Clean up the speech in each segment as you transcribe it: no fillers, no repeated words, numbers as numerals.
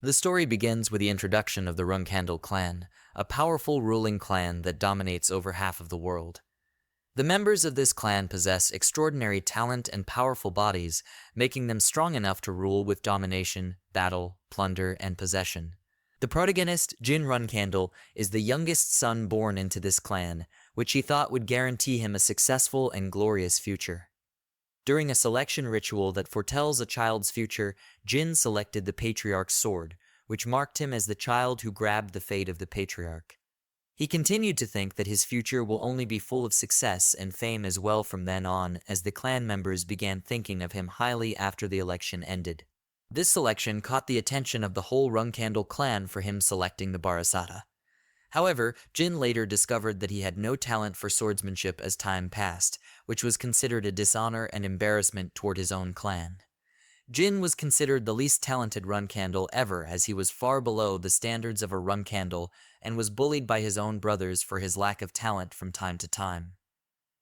The story begins with the introduction of the Runkhandle clan, a powerful ruling clan that dominates over half of the world. The members of this clan possess extraordinary talent and powerful bodies, making them strong enough to rule with domination, battle, plunder, and possession. The protagonist, Jin Runkhandle, is the youngest son born into this clan, which he thought would guarantee him a successful and glorious future. During a selection ritual that foretells a child's future, Jin selected the Patriarch's sword, which marked him as the child who grabbed the fate of the Patriarch. He continued to think that his future will only be full of success and fame as well from then on, as the clan members began thinking of him highly after the election ended. This selection caught the attention of the whole Runkhandle clan for him selecting the Barasata. However, Jin later discovered that he had no talent for swordsmanship as time passed, which was considered a dishonor and embarrassment toward his own clan. Jin was considered the least talented Runkhandle ever, as he was far below the standards of a Runkhandle and was bullied by his own brothers for his lack of talent from time to time.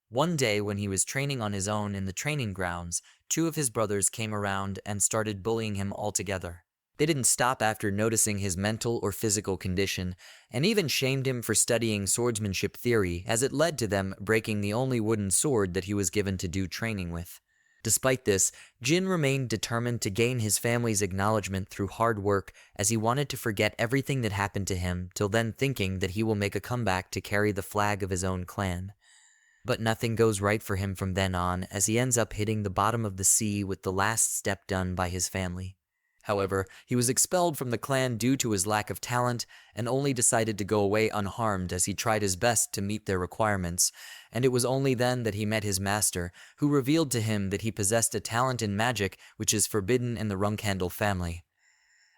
One day when he was training on his own in the training grounds, two of his brothers came around and started bullying him altogether. They didn't stop after noticing his mental or physical condition, and even shamed him for studying swordsmanship theory, as it led to them breaking the only wooden sword that he was given to do training with. Despite this, Jin remained determined to gain his family's acknowledgement through hard work, as he wanted to forget everything that happened to him, till then thinking that he will make a comeback to carry the flag of his own clan. But nothing goes right for him from then on, as he ends up hitting the bottom of the sea with the last step done by his family. However, he was expelled from the clan due to his lack of talent, and only decided to go away unharmed as he tried his best to meet their requirements, and it was only then that he met his master, who revealed to him that he possessed a talent in magic which is forbidden in the Runkhandle family.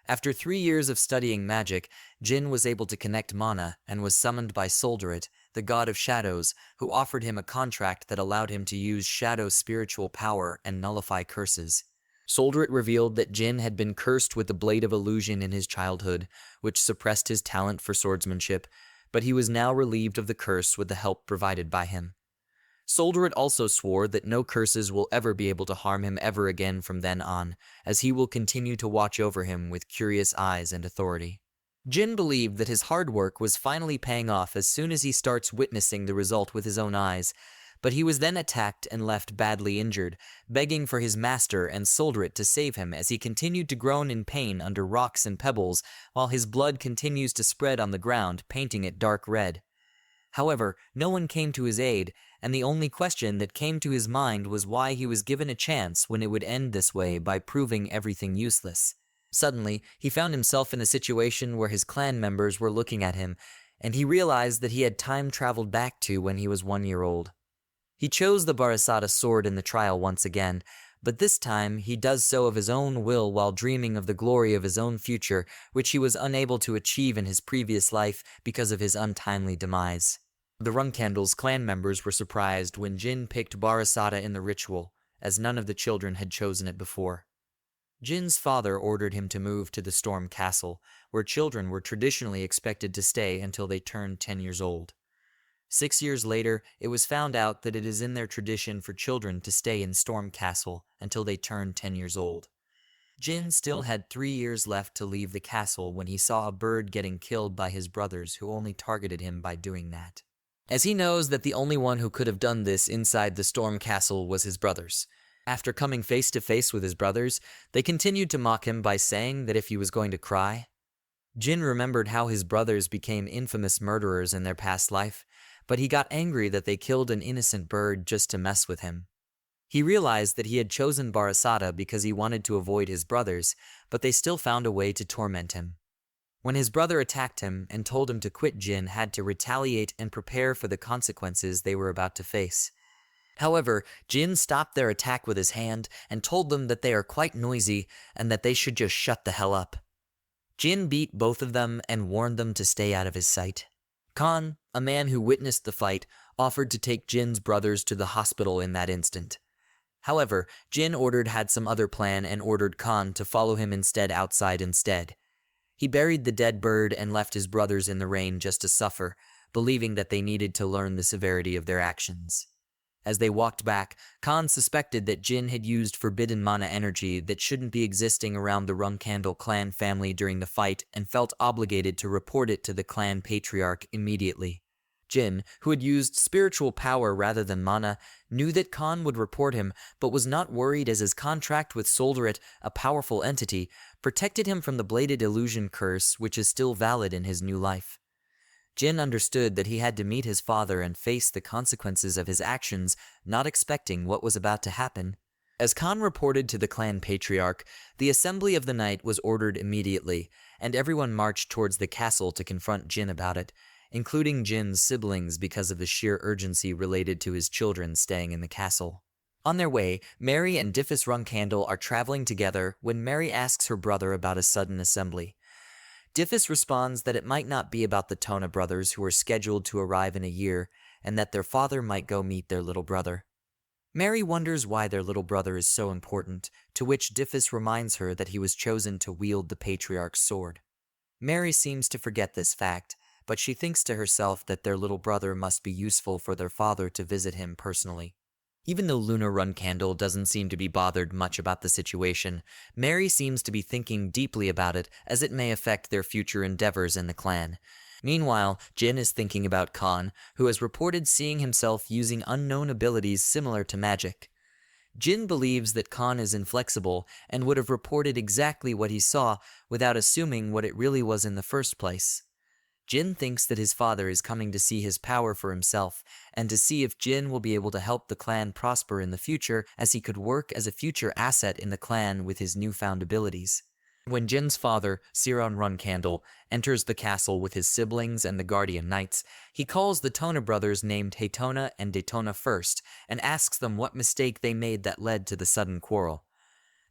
After 3 years of studying magic, Jin was able to connect mana and was summoned by Solderit, the god of shadows, who offered him a contract that allowed him to use Shadow's spiritual power and nullify curses. Solderit revealed that Jin had been cursed with the Blade of Illusion in his childhood, which suppressed his talent for swordsmanship, but he was now relieved of the curse with the help provided by him. Solderit also swore that no curses will ever be able to harm him ever again from then on, as he will continue to watch over him with curious eyes and authority. Jin believed that his hard work was finally paying off as soon as he starts witnessing the result with his own eyes, but he was then attacked and left badly injured, begging for his master and Solderit to save him as he continued to groan in pain under rocks and pebbles, while his blood continues to spread on the ground, painting it dark red. However, no one came to his aid, and the only question that came to his mind was why he was given a chance when it would end this way by proving everything useless. Suddenly, he found himself in a situation where his clan members were looking at him, and he realized that he had time traveled back to when he was 1 year old. He chose the Barasata sword in the trial once again, but this time he does so of his own will while dreaming of the glory of his own future, which he was unable to achieve in his previous life because of his untimely demise. The Runkhandle's clan members were surprised when Jin picked Barasata in the ritual, as none of the children had chosen it before. Jin's father ordered him to move to the Storm Castle, where children were traditionally expected to stay until they turned 10 years old. 6 years later, it was found out that it is in their tradition for children to stay in Storm Castle until they turn 10 years old. Jin still had 3 years left to leave the castle when he saw a bird getting killed by his brothers, who only targeted him by doing that. As he knows that the only one who could have done this inside the Storm Castle was his brothers. After coming face to face with his brothers, they continued to mock him by saying that if he was going to cry. Jin remembered how his brothers became infamous murderers in their past life, but he got angry that they killed an innocent bird just to mess with him. He realized that he had chosen Barasata because he wanted to avoid his brothers, but they still found a way to torment him. When his brother attacked him and told him to quit, Jin had to retaliate and prepare for the consequences they were about to face. However, Jin stopped their attack with his hand and told them that they are quite noisy and that they should just shut the hell up. Jin beat both of them and warned them to stay out of his sight. Khan, a man who witnessed the fight, offered to take Jin's brothers to the hospital in that instant. However, Jin had some other plan and ordered Khan to follow him outside instead. He buried the dead bird and left his brothers in the rain just to suffer, believing that they needed to learn the severity of their actions. As they walked back, Khan suspected that Jin had used forbidden mana energy that shouldn't be existing around the Rum Candle clan family during the fight and felt obligated to report it to the clan patriarch immediately. Jin, who had used spiritual power rather than mana, knew that Khan would report him, but was not worried as his contract with Solderit, a powerful entity, protected him from the bladed illusion curse which is still valid in his new life. Jin understood that he had to meet his father and face the consequences of his actions, not expecting what was about to happen. As Khan reported to the clan patriarch, the assembly of the night was ordered immediately, and everyone marched towards the castle to confront Jin about it, including Jin's siblings because of the sheer urgency related to his children staying in the castle. On their way, Mary and Diffus Runcandle are traveling together when Mary asks her brother about a sudden assembly. Diffus responds that it might not be about the Tona brothers who are scheduled to arrive in a year, and that their father might go meet their little brother. Mary wonders why their little brother is so important, to which Diffus reminds her that he was chosen to wield the patriarch's sword. Mary seems to forget this fact, but she thinks to herself that their little brother must be useful for their father to visit him personally. Even though Lunar Runcandle doesn't seem to be bothered much about the situation, Mary seems to be thinking deeply about it as it may affect their future endeavors in the clan. Meanwhile, Jin is thinking about Khan, who has reported seeing himself using unknown abilities similar to magic. Jin believes that Khan is inflexible and would have reported exactly what he saw without assuming what it really was in the first place. Jin thinks that his father is coming to see his power for himself, and to see if Jin will be able to help the clan prosper in the future, as he could work as a future asset in the clan with his newfound abilities. When Jin's father, Siron Runcandle, enters the castle with his siblings and the Guardian Knights, he calls the Tona brothers named Haytona and Daytona first, and asks them what mistake they made that led to the sudden quarrel.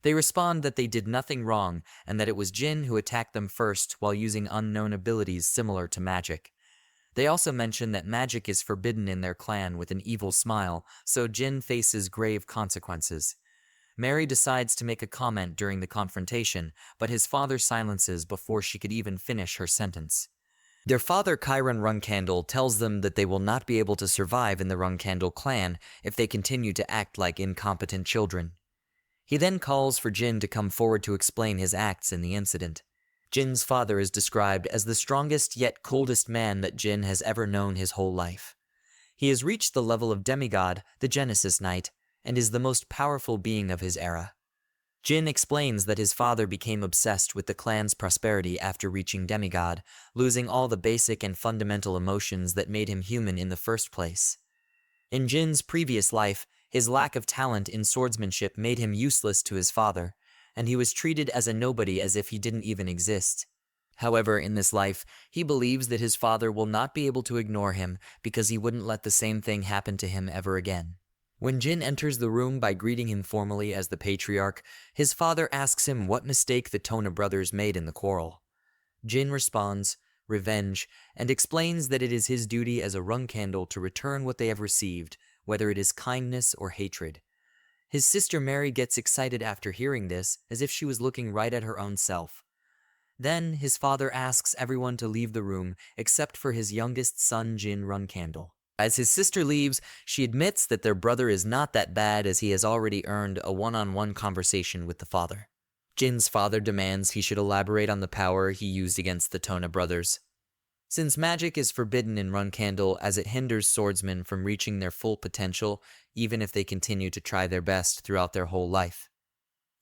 They respond that they did nothing wrong, and that it was Jin who attacked them first while using unknown abilities similar to magic. They also mention that magic is forbidden in their clan with an evil smile, so Jin faces grave consequences. Mary decides to make a comment during the confrontation, but his father silences before she could even finish her sentence. Their father Chiron Runcandle tells them that they will not be able to survive in the Runcandle clan if they continue to act like incompetent children. He then calls for Jin to come forward to explain his acts in the incident. Jin's father is described as the strongest yet coldest man that Jin has ever known his whole life. He has reached the level of demigod, the Genesis Knight, and is the most powerful being of his era. Jin explains that his father became obsessed with the clan's prosperity after reaching demigod, losing all the basic and fundamental emotions that made him human in the first place. In Jin's previous life, his lack of talent in swordsmanship made him useless to his father, and he was treated as a nobody as if he didn't even exist. However, in this life, he believes that his father will not be able to ignore him because he wouldn't let the same thing happen to him ever again. When Jin enters the room by greeting him formally as the patriarch, his father asks him what mistake the Tona brothers made in the quarrel. Jin responds, revenge, and explains that it is his duty as a Runcandle to return what they have received, whether it is kindness or hatred. His sister Mary gets excited after hearing this, as if she was looking right at her own self. Then, his father asks everyone to leave the room, except for his youngest son Jin Runcandle. As his sister leaves, she admits that their brother is not that bad as he has already earned a one-on-one conversation with the father. Jin's father demands he should elaborate on the power he used against the Tona brothers. Since magic is forbidden in Runcandle as it hinders swordsmen from reaching their full potential, even if they continue to try their best throughout their whole life.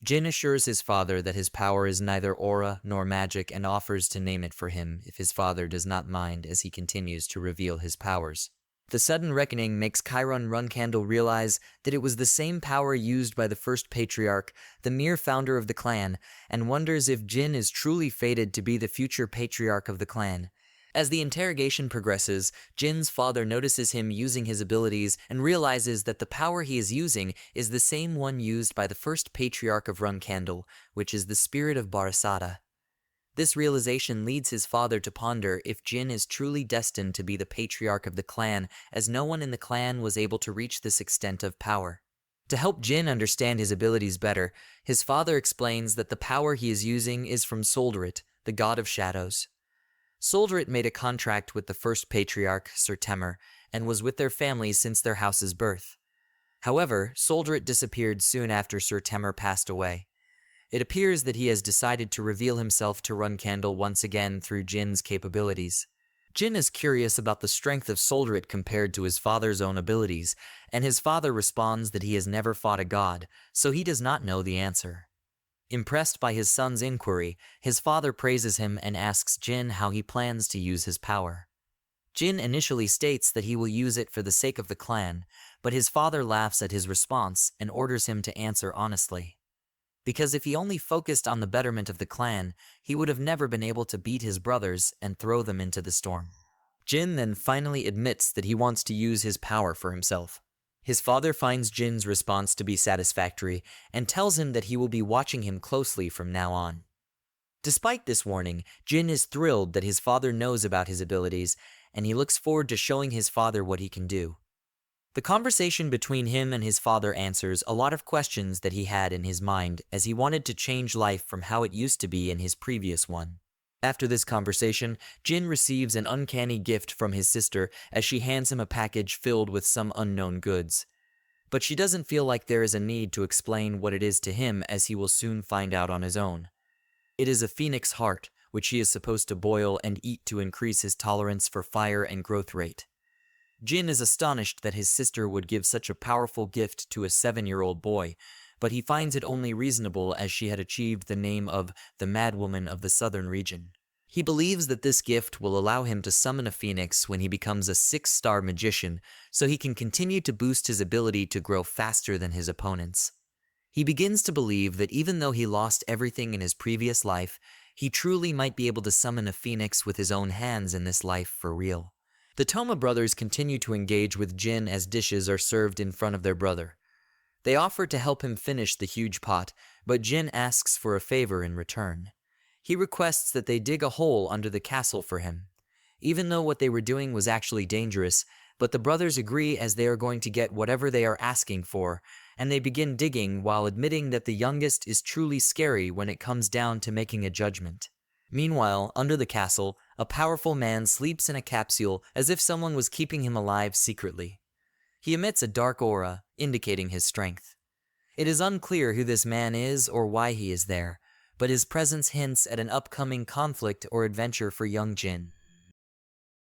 Jin assures his father that his power is neither aura nor magic and offers to name it for him if his father does not mind as he continues to reveal his powers. The sudden reckoning makes Chiron Runcandle realize that it was the same power used by the first patriarch, the mere founder of the clan, and wonders if Jin is truly fated to be the future patriarch of the clan. As the interrogation progresses, Jin's father notices him using his abilities and realizes that the power he is using is the same one used by the first patriarch of Runcandle, which is the spirit of Barasada. This realization leads his father to ponder if Jin is truly destined to be the patriarch of the clan, as no one in the clan was able to reach this extent of power. To help Jin understand his abilities better, his father explains that the power he is using is from Solderit, the god of shadows. Solderit made a contract with the first patriarch, Sir Temer, and was with their family since their house's birth. However, Soldret disappeared soon after Sir Temur passed away. It appears that he has decided to reveal himself to Runcandle once again through Jin's capabilities. Jin is curious about the strength of Soldret compared to his father's own abilities, and his father responds that he has never fought a god, so he does not know the answer. Impressed by his son's inquiry, his father praises him and asks Jin how he plans to use his power. Jin initially states that he will use it for the sake of the clan, but his father laughs at his response and orders him to answer honestly. Because if he only focused on the betterment of the clan, he would have never been able to beat his brothers and throw them into the storm. Jin then finally admits that he wants to use his power for himself. His father finds Jin's response to be satisfactory and tells him that he will be watching him closely from now on. Despite this warning, Jin is thrilled that his father knows about his abilities, and he looks forward to showing his father what he can do. The conversation between him and his father answers a lot of questions that he had in his mind as he wanted to change life from how it used to be in his previous one. After this conversation, Jin receives an uncanny gift from his sister as she hands him a package filled with some unknown goods. But she doesn't feel like there is a need to explain what it is to him, as he will soon find out on his own. It is a phoenix heart, which he is supposed to boil and eat to increase his tolerance for fire and growth rate. Jin is astonished that his sister would give such a powerful gift to a 7-year-old boy, but he finds it only reasonable as she had achieved the name of the Madwoman of the Southern region. He believes that this gift will allow him to summon a phoenix when he becomes a 6-star magician, so he can continue to boost his ability to grow faster than his opponents. He begins to believe that even though he lost everything in his previous life, he truly might be able to summon a phoenix with his own hands in this life for real. The Toma brothers continue to engage with Jin as dishes are served in front of their brother. They offer to help him finish the huge pot, but Jin asks for a favor in return. He requests that they dig a hole under the castle for him, even though what they were doing was actually dangerous, but the brothers agree as they are going to get whatever they are asking for, and they begin digging while admitting that the youngest is truly scary when it comes down to making a judgment. Meanwhile, under the castle, a powerful man sleeps in a capsule as if someone was keeping him alive secretly. He emits a dark aura, indicating his strength. It is unclear who this man is or why he is there, but his presence hints at an upcoming conflict or adventure for young Jin.